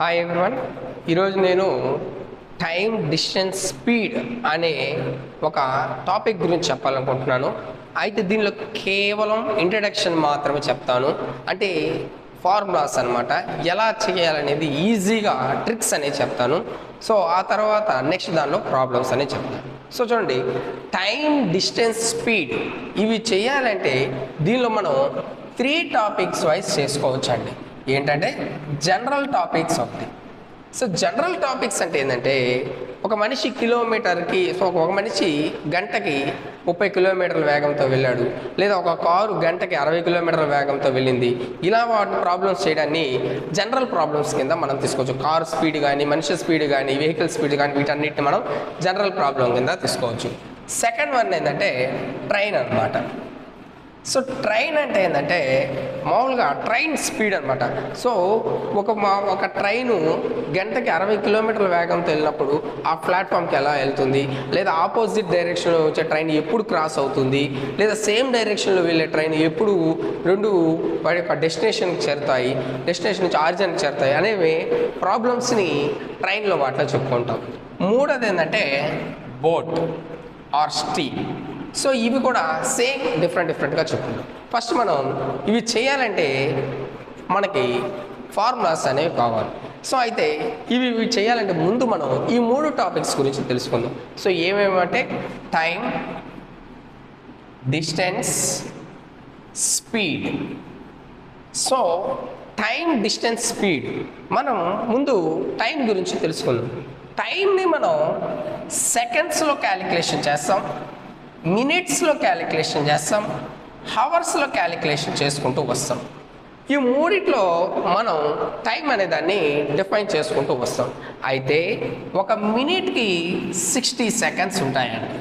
Hi everyone. ఈరోజు నేను time distance speed అనే ఒక టాపిక్ గురించి చెప్పాలనుకుంటున్నాను. అయితే దీనిలో కేవలం ఇంట్రడక్షన్ మాత్రమే చెప్తాను. అంటే ఫార్ములాస్ అనమాట, ఎలా చేయాలనేది ఈజీగా ట్రిక్స్ అనేది చెప్తాను. సో ఆ తర్వాత నెక్స్ట్ దానిలో ప్రాబ్లమ్స్ అనేది చెప్తాను. సో చూడండి, టైం డిస్టెన్స్ స్పీడ్ ఇవి చేయాలంటే దీనిలో మనం 3 టాపిక్స్ వైజ్ చేసుకోవచ్చండి. ఏంటంటే జనరల్ టాపిక్స్ ఒకటి. సో జనరల్ టాపిక్స్ అంటే ఏంటంటే ఒక మనిషి కిలోమీటర్కి ఒక మనిషి గంటకి 30 కిలోమీటర్ల వేగంతో వెళ్ళాడు, లేదా ఒక కారు గంటకి 60 కిలోమీటర్ల వేగంతో వెళ్ళింది. ఇలా వాటిని ప్రాబ్లమ్స్ చేయడాన్ని జనరల్ ప్రాబ్లమ్స్ కింద మనం తీసుకోవచ్చు. కారు స్పీడ్ కానీ, మనిషి స్పీడ్ కానీ, వెహికల్ స్పీడ్ కానీ, వీటన్నిటిని మనం జనరల్ ప్రాబ్లం కింద తీసుకోవచ్చు. సెకండ్ వన్ ఏంటంటే ట్రైన్ అనమాట. సో ట్రైన్ అంటే ఏంటంటే మామూలుగా ట్రైన్ స్పీడ్ అనమాట. సో ఒక ట్రైను గంటకి 60 కిలోమీటర్ల వేగంతో వెళ్ళినప్పుడు ఆ ప్లాట్ఫామ్కి ఎలా వెళ్తుంది, లేదా ఆపోజిట్ డైరెక్షన్లో వచ్చే ట్రైన్ ఎప్పుడు క్రాస్ అవుతుంది, లేదా సేమ్ డైరెక్షన్లో వెళ్ళే ట్రైన్ ఎప్పుడు రెండు వాటి యొక్క డెస్టినేషన్కి చేరుతాయి, డెస్టినేషన్ నుంచి ఆరిజిన్కి చేరుతాయి అనేవి ప్రాబ్లమ్స్ని ట్రైన్లో వాటిలో చెప్పుకుంటాం. మూడోది ఏంటంటే బోట్ ఆర్ స్టీమ్. సో ఇవి కూడా సేమ్ డిఫరెంట్గా చెప్పుకుంటాం. ఫస్ట్ మనం ఇవి చేయాలంటే మనకి ఫార్ములాస్ అనేవి కావాలి. సో అయితే ఇవి చేయాలంటే ముందు మనం ఈ 3 టాపిక్స్ గురించి తెలుసుకుందాం. సో ఏమేమంటే time, distance, speed. So time, distance, speed మనం ముందు టైం గురించి తెలుసుకుందాం. టైంని మనం సెకండ్స్లో క్యాలిక్యులేషన్ చేస్తాం, మినిట్స్లో క్యాలిక్యులేషన్ చేస్తాం, హవర్స్లో క్యాలిక్యులేషన్ చేసుకుంటూ వస్తాం. ఈ మూడిట్లో మనం టైం అనే దాన్ని డిఫైన్ చేసుకుంటూ వస్తాం. అయితే ఒక మినిట్కి 60 సెకండ్స్ ఉంటాయండి,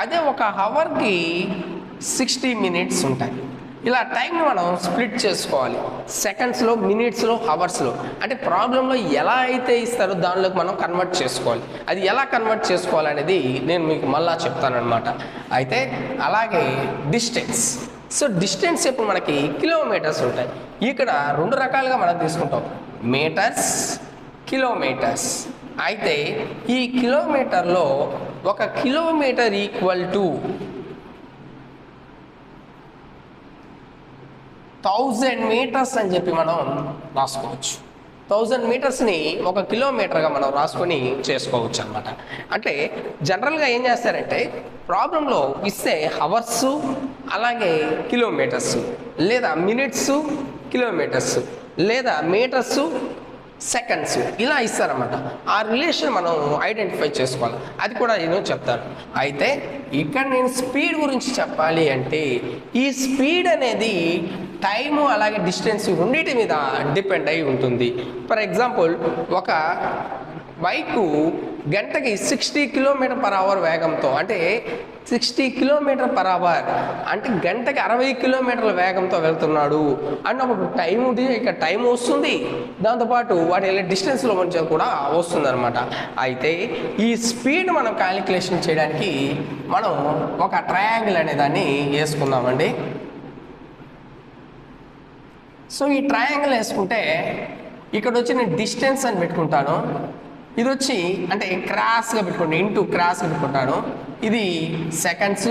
అదే ఒక హవర్కి 60 మినిట్స్ ఉంటాయి. ఇలా టైంని మనం స్ప్లిట్ చేసుకోవాలి సెకండ్స్లో, మినిట్స్లో, హవర్స్లో. అంటే ప్రాబ్లంలో ఎలా అయితే ఇస్తారో దానిలోకి మనం కన్వర్ట్ చేసుకోవాలి. అది ఎలా కన్వర్ట్ చేసుకోవాలనేది నేను మీకు మళ్ళా చెప్తానమాట. అయితే అలాగే డిస్టెన్స్. సో డిస్టెన్స్ ఇప్పుడు మనకి కిలోమీటర్స్ ఉంటాయి. ఇక్కడ 2 రకాలుగా మనం తీసుకుంటాం, మీటర్స్, కిలోమీటర్స్. అయితే ఈ కిలోమీటర్లో ఒక కిలోమీటర్ ఈక్వల్ టు 1000 మీటర్స్ అని చెప్పి మనం రాసుకోవచ్చు. 1000 మీటర్స్ని ఒక కిలోమీటర్గా మనం రాసుకొని చేసుకోవచ్చు అనమాట. అంటే జనరల్గా ఏం చేస్తారంటే ప్రాబ్లంలో ఇస్తే హవర్స్, అలాగే కిలోమీటర్స్, లేదా మినిట్స్, కిలోమీటర్స్, లేదా మీటర్స్, సెకండ్స్, ఇలా ఇస్తారన్నమాట. ఆ రిలేషన్ మనం ఐడెంటిఫై చేసుకోవాలి. అది కూడా నేను చెప్తాను. అయితే ఇక్కడ నేను స్పీడ్ గురించి చెప్పాలి అంటే ఈ స్పీడ్ అనేది టైము అలాగే డిస్టెన్స్ రెండింటి మీద డిపెండ్ అయి ఉంటుంది. ఫర్ ఎగ్జాంపుల్, ఒక బైకు గంటకి 60 km/h వేగంతో, అంటే 60 km/h అంటే గంటకి 60 కిలోమీటర్ల వేగంతో వెళ్తున్నాడు అన్నప్పుడు టైం ఇక్కడ టైం వస్తుంది, దాంతోపాటు వాటి వెళ్ళే డిస్టెన్స్లో మంచిగా కూడా వస్తుంది అనమాట. అయితే ఈ స్పీడ్ మనం క్యాలిక్యులేషన్ చేయడానికి మనం ఒక ట్రయాంగిల్ అనే దాన్ని వేసుకుందామండి. సో ఈ ట్రయాంగిల్ వేసుకుంటే ఇక్కడ వచ్చి నేను డిస్టెన్స్ అని పెట్టుకుంటాను, ఇది వచ్చి అంటే క్రాస్గా పెట్టుకుంటాను, ఇంటూ క్రాస్గా పెట్టుకుంటాను. ఇది సెకండ్స్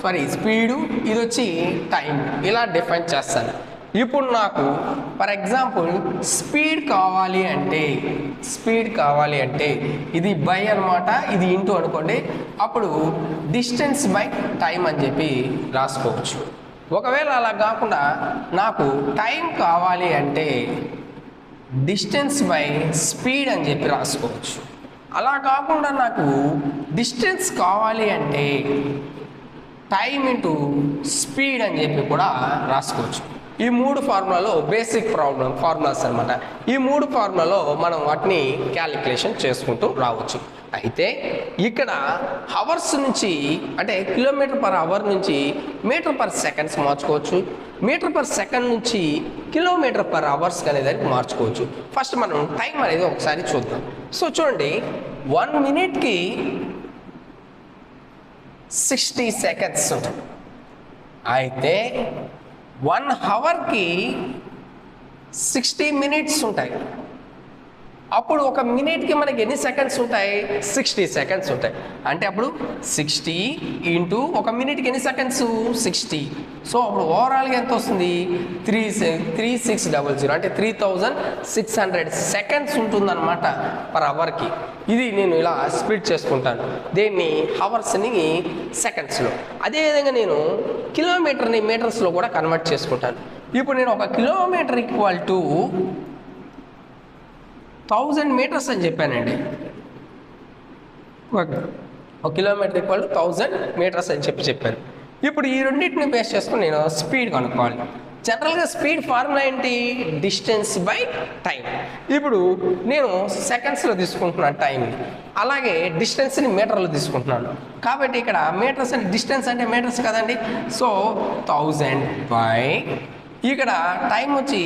ఫర్ ఈ స్పీడు, ఇది వచ్చి టైం, ఇలా డిఫైన్ చేస్తాను. ఇప్పుడు నాకు ఫర్ ఎగ్జాంపుల్ స్పీడ్ కావాలి అంటే ఇది బై అనమాట, ఇది ఇంటూ అనుకోండి. అప్పుడు డిస్టెన్స్ బై టైం అని చెప్పి రాసుకోవచ్చు. ఒకవేళ అలా కాకుండా నాకు టైం కావాలి అంటే డిస్టెన్స్ బై స్పీడ్ అని చెప్పి రాసుకోవచ్చు. అలా కాకుండా నాకు డిస్టెన్స్ కావాలి అంటే టైం ఇంటూ స్పీడ్ అని చెప్పి కూడా రాసుకోవచ్చు. ఈ 3 ఫార్ములాలో బేసిక్ ఫార్ములాస్ అనమాట. ఈ 3 ఫార్ములాలో మనం వాటిని క్యాలిక్యులేషన్ చేసుకుంటూ రావచ్చు. అయితే ఇక్కడ హవర్స్ నుంచి, అంటే km/h నుంచి m/s మార్చుకోవచ్చు, m/s నుంచి km/h అనేదానికి మార్చుకోవచ్చు. ఫస్ట్ మనం టైం అనేది ఒకసారి చూద్దాం. సో చూడండి, 1 మినిట్కి 60 సెకండ్స్ ఉంటుంది. అయితే 1 అవర్కి 60 మినిట్స్ ఉంటాయి. అప్పుడు ఒక మినిట్కి మనకి ఎన్ని సెకండ్స్ ఉంటాయి? 60 సెకండ్స్ ఉంటాయి. అంటే అప్పుడు 60 ఇంటూ ఒక మినిట్కి ఎన్ని సెకండ్స్? 60. సో అప్పుడు ఓవరాల్గా ఎంత వస్తుంది? 3600 అంటే 3600 సెకండ్స్ ఉంటుందన్నమాట పర్ అవర్కి. ఇది నేను ఇలా స్ప్లిట్ చేసుకుంటాను, దేన్ని హవర్స్ని సెకండ్స్లో. అదేవిధంగా నేను కిలోమీటర్ని మీటర్స్లో కూడా కన్వర్ట్ చేసుకుంటాను. ఇప్పుడు నేను ఒక కిలోమీటర్ ఈక్వల్ టు 1000 మీటర్స్ అని చెప్పానండి. ఒక కిలోమీటర్ ఈక్వల్ టు 1000 మీటర్స్ అని చెప్పాను. ఇప్పుడు ఈ రెండింటిని బేస్ చేసుకుని నేను స్పీడ్ కనుక్కోవాలి. జనరల్గా స్పీడ్ ఫార్ములా ఏంటి? Distance by time. ఇప్పుడు నేను సెకండ్స్లో తీసుకుంటున్నాను టైంని, అలాగే డిస్టెన్స్ని మీటర్లో తీసుకుంటున్నాను. కాబట్టి ఇక్కడ మీటర్స్ అంటే డిస్టెన్స్ అంటే మీటర్స్ కదండి. సో 1000 బై ఇక్కడ టైం వచ్చి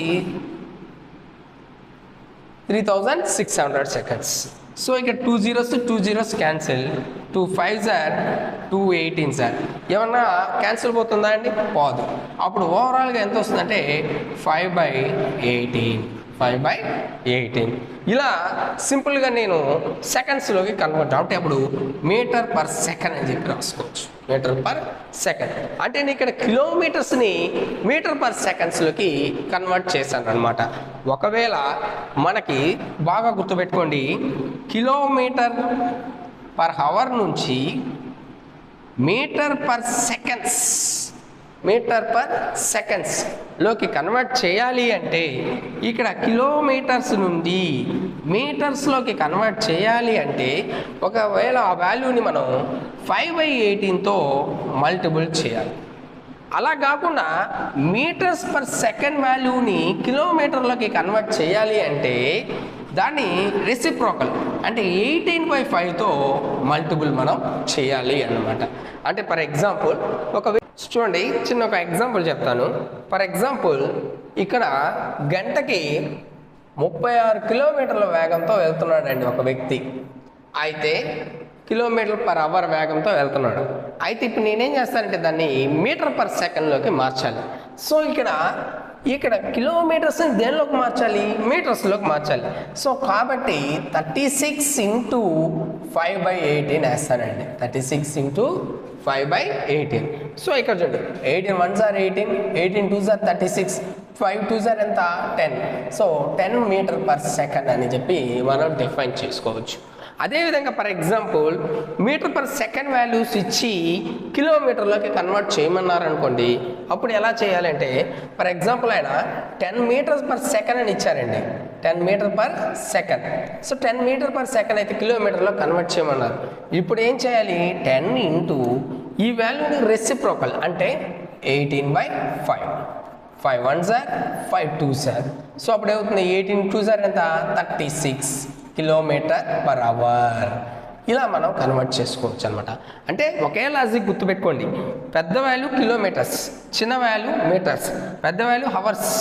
3600 సెకండ్స్. సో ఇక్కడ 2 zeros cancel, 2 5s are 218 sir. ఏమన్నా క్యాన్సిల్ పోతుందా అండి? పోదు. అప్పుడు ఓవరాల్గా ఎంత వస్తుందంటే 5/18. ఇలా సింపుల్గా నేను సెకండ్స్లోకి కన్వర్ట్, అంటే అప్పుడు మీటర్ పర్ సెకండ్ అని చెప్పి రాసుకోవచ్చు. మీటర్ పర్ సెకండ్ అంటే నేను ఇక్కడ కిలోమీటర్స్ని మీటర్ పర్ సెకండ్స్లోకి కన్వర్ట్ చేశాను అనమాట. ఒకవేళ మనకి బాగా గుర్తుపెట్టుకోండి, కిలోమీటర్ పర్ అవర్ నుంచి మీటర్ పర్ సెకండ్స్ లోకి కన్వర్ట్ చేయాలి అంటే ఇక్కడ కిలోమీటర్స్ నుండి మీటర్స్లోకి కన్వర్ట్ చేయాలి అంటే ఒకవేళ ఆ వాల్యూని మనం 5/18తో మల్టిపుల్ చేయాలి. అలా కాకుండా మీటర్స్ పర్ సెకండ్ వాల్యూని కిలోమీటర్లోకి కన్వర్ట్ చేయాలి అంటే దాన్ని రెసిప్రోకల్ అంటే 18/5తో మల్టిపుల్ మనం చేయాలి అన్నమాట. అంటే ఫర్ ఎగ్జాంపుల్ చూడండి, చిన్న ఒక ఎగ్జాంపుల్ చెప్తాను. ఫర్ ఎగ్జాంపుల్ ఇక్కడ గంటకి 36 కిలోమీటర్ల వేగంతో వెళ్తున్నాడండి ఒక వ్యక్తి. అయితే కిలోమీటర్ పర్ అవర్ వేగంతో వెళ్తున్నాడు. అయితే ఇప్పుడు నేనేం చేస్తానంటే దాన్ని మీటర్ పర్ సెకండ్లోకి మార్చాలి. సో ఇక్కడ కిలోమీటర్స్ని దేనిలోకి మార్చాలి? మీటర్స్లోకి మార్చాలి. సో కాబట్టి 36 × 5/18 వేస్తానండి. 36 × 5/18. సో ఇక్కడ చూడండి, 18 1s are 18, 18 2s are 36, 5 2s are ఎంత? 10. సో 10 మీటర్ పర్ సెకండ్ అని చెప్పి మనం డిఫైన్ చేసుకోవచ్చు. అదేవిధంగా for example metre per second values ఇచ్చి కిలోమీటర్లోకి కన్వర్ట్ చేయమన్నారు అనుకోండి, అప్పుడు ఎలా చేయాలంటే ఫర్ ఎగ్జాంపుల్ ఆయన 10 మీటర్స్ పర్ సెకండ్ అని ఇచ్చారండి. 10 metre per second. So 10 metre per second అయితే కిలోమీటర్లో కన్వర్ట్ చేయమన్నారు. ఇప్పుడు ఏం చేయాలి? 10 ఇంటూ ఈ వాల్యూని రెసిప్రోకల్ అంటే 18/5. 5 1s are 5 2s are. So అప్పుడు ఏమవుతుంది? 18 2s are ఎంత? 36 కిలోమీటర్ పర్ అవర్. ఇలా మనం కన్వర్ట్ చేసుకోవచ్చు అనమాట. అంటే ఒకే లాజిక్ గుర్తుపెట్టుకోండి, పెద్ద వాల్యూ కిలోమీటర్స్, చిన్న వాల్యూ మీటర్స్, పెద్ద వాల్యూ హవర్స్,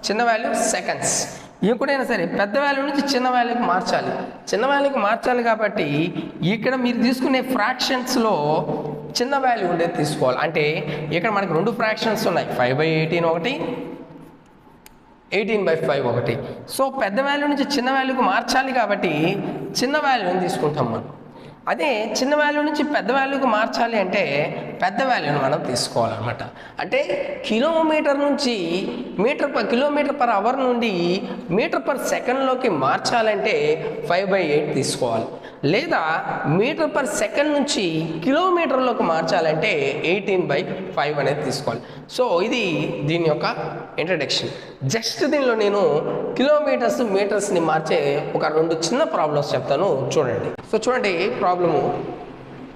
చిన్న వాల్యూ సెకండ్స్. ఎప్పుడైనా సరే పెద్ద వాల్యూ నుంచి చిన్న వాల్యూకి మార్చాలి కాబట్టి ఇక్కడ మీరు తీసుకునే ఫ్రాక్షన్స్లో చిన్న వాల్యూ ఉండేది తీసుకోవాలి. అంటే ఇక్కడ మనకి 2 ఫ్రాక్షన్స్ ఉన్నాయి, 5/18 ఒకటి, 18/5 ఒకటి. సో పెద్ద వాల్యూ నుంచి చిన్న వాల్యూకి మార్చాలి కాబట్టి చిన్న వాల్యూని తీసుకుంటాం మనం. అదే చిన్న వాల్యూ నుంచి పెద్ద వాల్యూకి మార్చాలి అంటే పెద్ద వాల్యూని మనం తీసుకోవాలన్నమాట. అంటే కిలోమీటర్ నుంచి కిలోమీటర్ పర్ అవర్ నుండి మీటర్ పర్ సెకండ్లోకి మార్చాలంటే 5/8 తీసుకోవాలి. లేదా మీటర్ పర్ సెకండ్ నుంచి కిలోమీటర్లోకి మార్చాలంటే 18/5 అనేది తీసుకోవాలి. సో ఇది దీని యొక్క ఇంట్రడక్షన్. జస్ట్ దీనిలో నేను కిలోమీటర్స్ మీటర్స్ని మార్చే ఒక 2 చిన్న ప్రాబ్లమ్స్ చెప్తాను, చూడండి. సో చూడండి problem.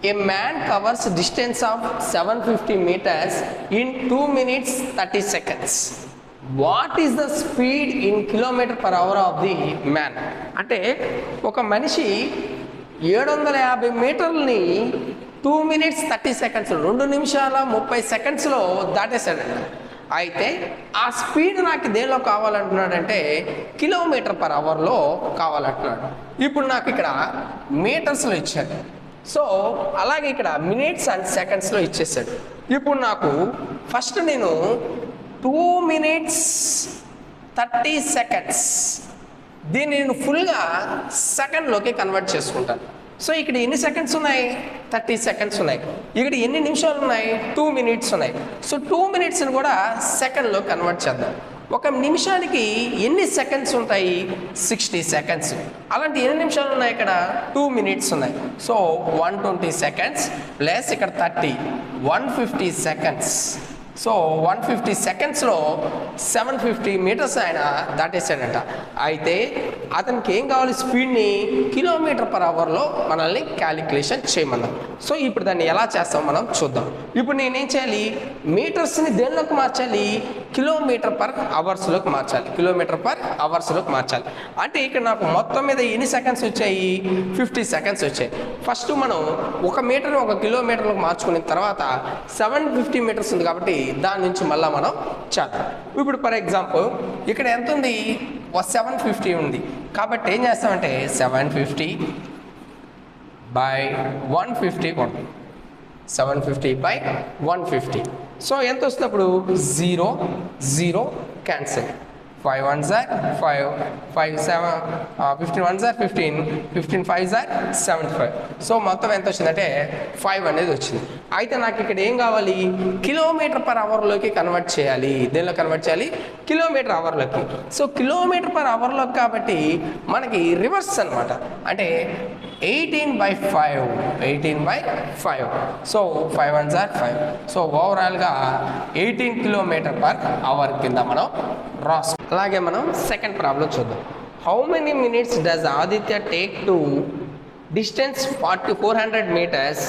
A man covers distance of 750 meters in 2 minutes 30 seconds. What is the speed in kilometer per hour of the man? అంటే ఒక మనిషి 750 మీటర్లని 2 minutes 30 seconds 2 నిమిషాల 30 సెకండ్స్లో దాటేశాడండి. అయితే ఆ స్పీడ్ నాకు దేనిలో కావాలంటున్నాడంటే కిలోమీటర్ పర్ అవర్లో కావాలంటున్నాడు. ఇప్పుడు నాకు ఇక్కడ మీటర్స్లో ఇచ్చాడు. సో అలాగే ఇక్కడ మినిట్స్ అండ్ సెకండ్స్లో ఇచ్చేసాడు. ఇప్పుడు నాకు ఫస్ట్ నేను 2 minutes 30 seconds దీన్ని నేను ఫుల్గా సెకండ్లోకి కన్వర్ట్ చేసుకుంటాను. సో ఇక్కడ ఎన్ని సెకండ్స్ ఉన్నాయి? 30 సెకండ్స్ ఉన్నాయి. ఇక్కడ ఎన్ని నిమిషాలు ఉన్నాయి? 2 మినిట్స్ ఉన్నాయి. సో 2 మినిట్స్ని కూడా సెకండ్లో కన్వర్ట్ చేద్దాం. ఒక నిమిషానికి ఎన్ని సెకండ్స్ ఉంటాయి? 60 సెకండ్స్. అలాంటి ఎన్ని నిమిషాలు ఉన్నాయి ఇక్కడ? 2 మినిట్స్ ఉన్నాయి. సో 120 సెకండ్స్ ప్లస్ ఇక్కడ 30, 150 సెకండ్స్. సో 150 సెకండ్స్లో 750 మీటర్స్ ఆయన దాటేసాడంట. అయితే అతనికి ఏం కావాలి? స్పీడ్ని km/hలో మనల్ని క్యాలిక్యులేషన్ చేయమన్నాం. సో ఇప్పుడు దాన్ని ఎలా చేస్తాం మనం చూద్దాం. ఇప్పుడు నేనేం చేయాలి? మీటర్స్ని దేనిలోకి మార్చాలి? km/hలోకి మార్చాలి. km/hలోకి మార్చాలి. అంటే ఇక్కడ నాకు మొత్తం మీద ఎన్ని సెకండ్స్ వచ్చాయి? 50 సెకండ్స్ వచ్చాయి. ఫస్ట్ మనం ఒక మీటర్ని ఒక కిలోమీటర్లోకి మార్చుకున్న తర్వాత 750 మీటర్స్ ఉంది కాబట్టి దాని నుంచి మళ్ళీ మనం చేద్దాం. ఇప్పుడు ఫర్ ఎగ్జాంపుల్ ఇక్కడ ఎంత ఉంది? 750 ఉంది కాబట్టి ఏం చేస్తామంటే 750 బై 150 కొడతాం. 750 బై 150. సో ఎంత వస్తున్నప్పుడు 0 0 cancel. 5 1s are 5, 5 7, 15 1s are 15, 15 5s are 75. So మొత్తం ఎంత వచ్చిందంటే 5 అనేది వచ్చింది. అయితే నాకు ఇక్కడ ఏం కావాలి? km/hలోకి కన్వర్ట్ చేయాలి. దేనిలో కన్వర్ట్ చేయాలి? km/hలోకి. సో km/hలోకి కాబట్టి మనకి రివర్స్ అనమాట. అంటే 18/5, 18/5. So 5 1s are 5. సో ఓవరాల్గా 18 km/h కింద మనం రాస్తాం. అలాగే మనం సెకండ్ ప్రాబ్లం చూద్దాం. How many minutes does Aditya take to distance 400 meters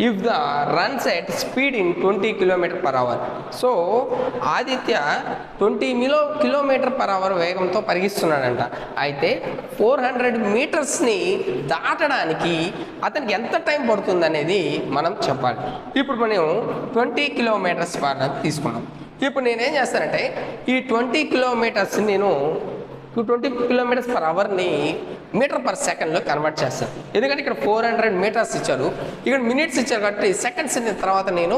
if the runs at speed in 20 km/h? So Aditya 20 km/h వేగంతో పరిగిస్తున్నాడంట. అయితే 400 మీటర్స్ని దాటడానికి అతనికి ఎంత టైం పడుతుంది అనేది మనం చెప్పాలి. ఇప్పుడు మనం 20 km/h తీసుకున్నాం. ఇప్పుడు నేనేం చేస్తానంటే ఈ 20 కిలోమీటర్స్ నేను 20 km/hని మీటర్/సెకండ్లో కన్వర్ట్ చేస్తాను. ఎందుకంటే ఇక్కడ 400 మీటర్స్ ఇచ్చారు, ఇక్కడ మినిట్స్ ఇచ్చారు కాబట్టి సెకండ్స్ తర్వాత నేను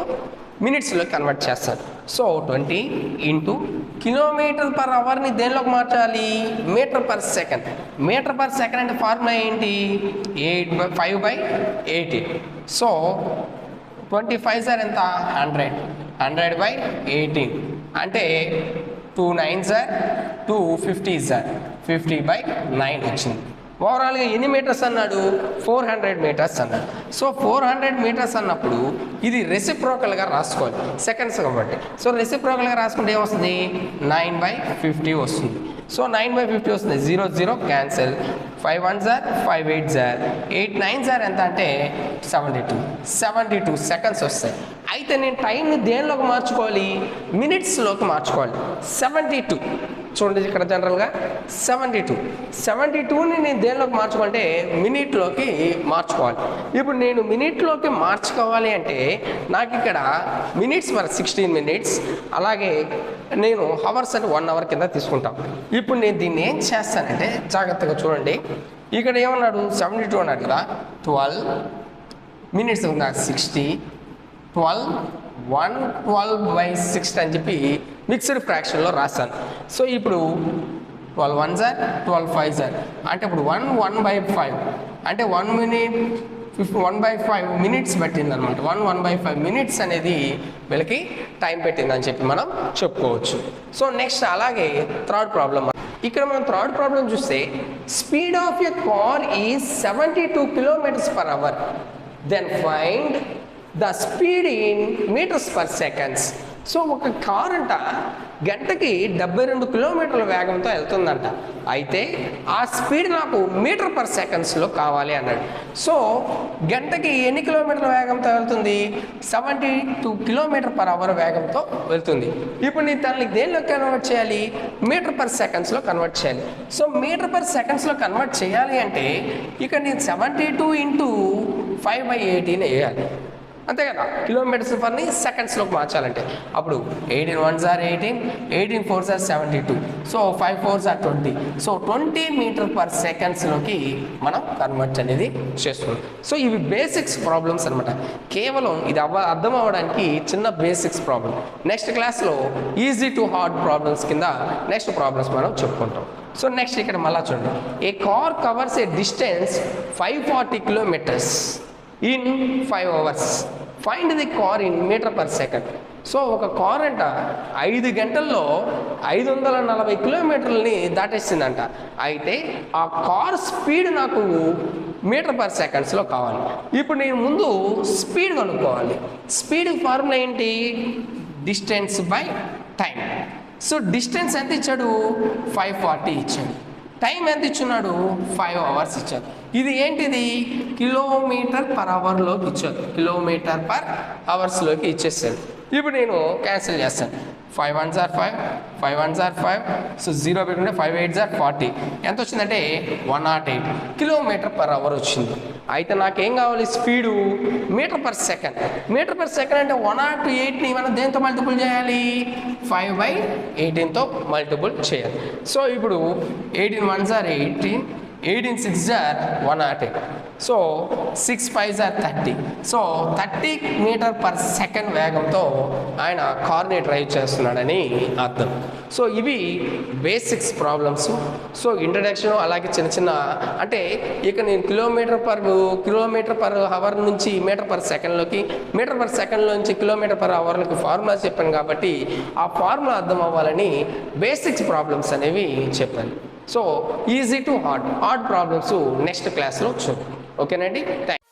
మినిట్స్లో కన్వర్ట్ చేస్తాను. సో 20 ఇంటూ km/hని దేనిలోకి మార్చాలి? మీటర్/సెకండ్. మీటర్/సెకండ్ అంటే ఫార్ములా ఏంటి? 5/18. సో 25 సార్ ఎంత? 100, 100/18 అంటే 2 9s are 2 50s are 50/9 వచ్చింది. ఓవరాల్గా ఎన్ని మీటర్స్ అన్నాడు? 400 మీటర్స్ అన్నాడు. సో 400 మీటర్స్ అన్నప్పుడు ఇది రెసిప్రోకల్గా రాసుకోవాలి, సెకండ్స్ కాబట్టి. సో రెసిప్రోకల్గా రాసుకుంటే ఏమొస్తుంది? 9/50 వస్తుంది. సో 9/50 వస్తుంది. 0 0 cancel. 5 1s are 5 8s are 8 9s are ఎంత అంటే 72 సెకండ్స్ వస్తాయి. అయితే నేను టైంని దేనిలోకి మార్చుకోవాలి? మినిట్స్లోకి మార్చుకోవాలి. 72 చూడండి ఇక్కడ జనరల్గా 72ని నేను దేనిలోకి మార్చుకోవాలంటే మినిట్లోకి మార్చుకోవాలి. ఇప్పుడు నేను మినిట్లోకి మార్చుకోవాలి అంటే నాకు ఇక్కడ మినిట్స్/16 మినిట్స్, అలాగే నేను హవర్స్ అంటే 1 hour కింద తీసుకుంటాం. ఇప్పుడు నేను దీన్ని ఏం చేస్తానంటే జాగ్రత్తగా చూడండి. ఇక్కడ ఏమన్నాడు? 72 అన్నాడు కదా. 12 మినిట్స్ ఉందా? 60, 12 112/60 అని చెప్పి మిక్స్డ్ ఫ్రాక్షన్లో రాస్తాను. సో ఇప్పుడు 12 1s are 12 5s are అంటే ఇప్పుడు 1/5 అంటే 1 minute 1/5 మినిట్స్ పట్టింది అనమాట. 1/5 మినిట్స్ అనేది వీళ్ళకి టైం పెట్టిందని చెప్పి మనం చెప్పుకోవచ్చు. సో నెక్స్ట్ అలాగే థర్డ్ ప్రాబ్లం. ఇక్కడ మనం థర్డ్ ప్రాబ్లం చూస్తే speed of a car is 72 km/h. Then find the speed in meters/seconds. So ఒక కార్ అంట గంటకి 72 కిలోమీటర్ల వేగంతో వెళ్తుందంట. అయితే ఆ స్పీడ్ నాకు మీటర్/సెకండ్స్లో కావాలి అన్నాడు. సో గంటకి ఎన్ని కిలోమీటర్ల వేగంతో వెళ్తుంది? 72 km/h వేగంతో వెళ్తుంది. ఇప్పుడు నేను దాన్ని దేనిలో కన్వర్ట్ చేయాలి? మీటర్/సెకండ్స్లో కన్వర్ట్ చేయాలి. సో మీటర్/సెకండ్స్లో కన్వర్ట్ చేయాలి అంటే ఇక్కడ నేను 72 × 5/18 వేయాలి. అంతే కదా, కిలోమీటర్స్ పర్ని సెకండ్స్లోకి మార్చాలంటే అప్పుడు 18 1s are 18, 18 4s are 72, so 5 4s are 20, so 20 metre per సెకండ్స్లోకి మనం కన్వర్ట్ అనేది చేస్తున్నాం. సో ఇవి బేసిక్స్ ప్రాబ్లమ్స్ అనమాట. కేవలం ఇది అర్థం అవ్వడానికి చిన్న బేసిక్స్ ప్రాబ్లం. నెక్స్ట్ క్లాస్లో ఈజీ టు హార్డ్ ప్రాబ్లమ్స్ కింద నెక్స్ట్ ప్రాబ్లమ్స్ మనం చెప్పుకుంటాం. సో నెక్స్ట్ ఇక్కడ మళ్ళా చూడండి, a car covers a distance 540 kilometres in 5 hours, find the car in metre per second. So ఒక కార్ అంట 5 గంటల్లో 540 కిలోమీటర్లని దాటేసిందంట. అయితే ఆ కార్ స్పీడ్ నాకు మీటర్ పర్ సెకండ్స్లో కావాలి. ఇప్పుడు నేను ముందు స్పీడ్ కనుక్కోవాలి. స్పీడ్ ఫార్ములా ఏంటి? Distance by time. So distance ఎంత ఇచ్చాడు? 540 ఇచ్చాడు. టైం ఎంత ఇచ్చున్నాడు? 5 hours ఇచ్చాడు. ఇది ఏంటిది? కిలోమీటర్ పర్ అవర్లోకి ఇచ్చాడు. కిలోమీటర్ పర్ అవర్స్లోకి ఇచ్చేసాడు. ఇప్పుడు నేను క్యాన్సిల్ చేస్తాను. 5 1s are 5, 5 1s are 5, so 0 పెట్టుకుంటే 5 8s are 40. ఎంత వచ్చిందంటే 108 కిలోమీటర్ పర్ అవర్ వచ్చింది. అయితే నాకేం కావాలి? Speed metre per second. Metre per second అంటే 108ని మనం దేంతో మల్టిపుల్ చేయాలి? 5/18తో మల్టిపుల్ చేయాలి. సో ఇప్పుడు 18 1s are 18, 18 6s are 108, so 6 5s are 30. So 30 metre per second వేగంతో ఆయన కార్ని డ్రైవ్ చేస్తున్నాడని అర్థం. సో ఇవి బేసిక్స్ ప్రాబ్లమ్స్. సో ఇంట్రడక్షన్ అలాగే చిన్న చిన్న, అంటే ఇక నేను కిలోమీటర్ పర్ అవర్ నుంచి మీటర్ పర్ సెకండ్లోకి, మీటర్ పర్ సెకండ్లో నుంచి కిలోమీటర్ పర్ అవర్లోకి ఫార్ములా చెప్పాను కాబట్టి ఆ ఫార్ములా అర్థం అవ్వాలని బేసిక్స్ ప్రాబ్లమ్స్ అనేవి చెప్పాను. So easy to hard problems next క్లాస్లో చూద్దాం. ఓకేనండి, థ్యాంక్